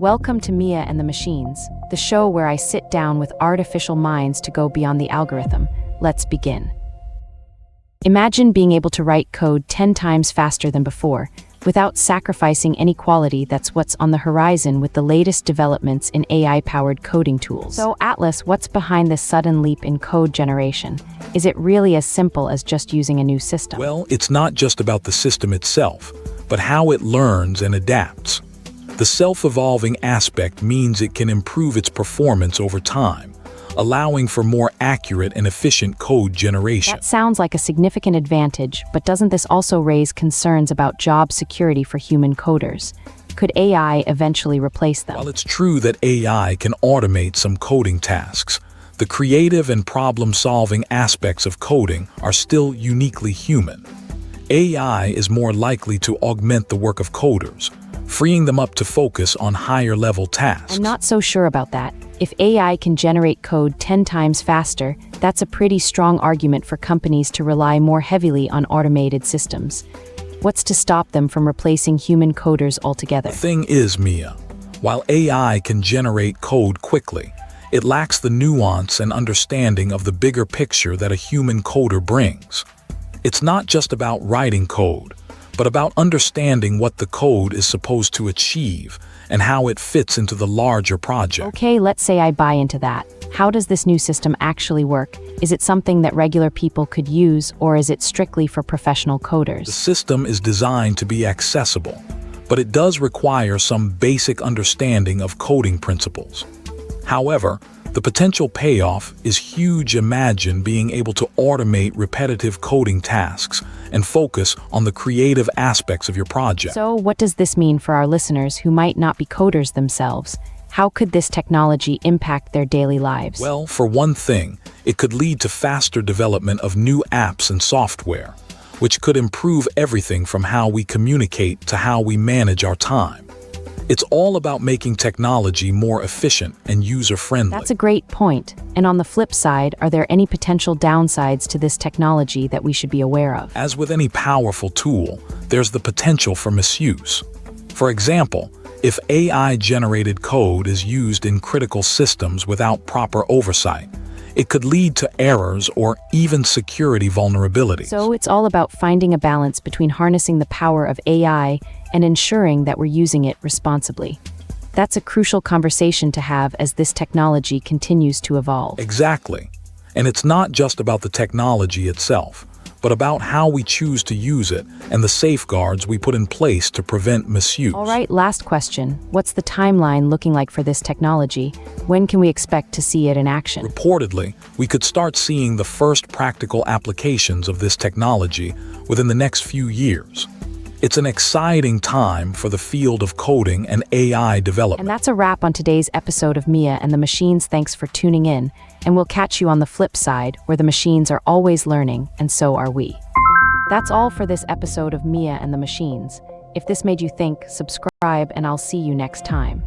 Welcome to Mia and the Machines, the show where I sit down with artificial minds to go beyond the algorithm. Let's begin. Imagine being able to write code 10 times faster than before, without sacrificing any quality. That's what's on the horizon with the latest developments in AI-powered coding tools. So, Atlas, what's behind this sudden leap in code generation? Is it really as simple as just using a new system? Well, it's not just about the system itself, but how it learns and adapts. The self-evolving aspect means it can improve its performance over time, allowing for more accurate and efficient code generation. That sounds like a significant advantage, but doesn't this also raise concerns about job security for human coders? Could AI eventually replace them? While it's true that AI can automate some coding tasks, the creative and problem-solving aspects of coding are still uniquely human. AI is more likely to augment the work of coders, freeing them up to focus on higher-level tasks. I'm not so sure about that. If AI can generate code 10 times faster, that's a pretty strong argument for companies to rely more heavily on automated systems. What's to stop them from replacing human coders altogether? The thing is, Mia, while AI can generate code quickly, it lacks the nuance and understanding of the bigger picture that a human coder brings. It's not just about writing code, but about understanding what the code is supposed to achieve and how it fits into the larger project. Okay, let's say I buy into that. How does this new system actually work? Is it something that regular people could use, or is it strictly for professional coders? The system is designed to be accessible, but it does require some basic understanding of coding principles. However, the potential payoff is huge. Imagine being able to automate repetitive coding tasks and focus on the creative aspects of your project. So, what does this mean for our listeners who might not be coders themselves? How could this technology impact their daily lives? Well, for one thing, it could lead to faster development of new apps and software, which could improve everything from how we communicate to how we manage our time. It's all about making technology more efficient and user-friendly. That's a great point. And on the flip side, are there any potential downsides to this technology that we should be aware of? As with any powerful tool, there's the potential for misuse. For example, if AI-generated code is used in critical systems without proper oversight, it could lead to errors or even security vulnerabilities. So it's all about finding a balance between harnessing the power of AI and ensuring that we're using it responsibly. That's a crucial conversation to have as this technology continues to evolve. Exactly. And it's not just about the technology itself, but about how we choose to use it and the safeguards we put in place to prevent misuse. All right, last question. What's the timeline looking like for this technology? When can we expect to see it in action? Reportedly, we could start seeing the first practical applications of this technology within the next few years. It's an exciting time for the field of coding and AI development. And that's a wrap on today's episode of Mia and the Machines. Thanks for tuning in, and we'll catch you on the flip side, where the machines are always learning, and so are we. That's all for this episode of Mia and the Machines. If this made you think, subscribe, and I'll see you next time.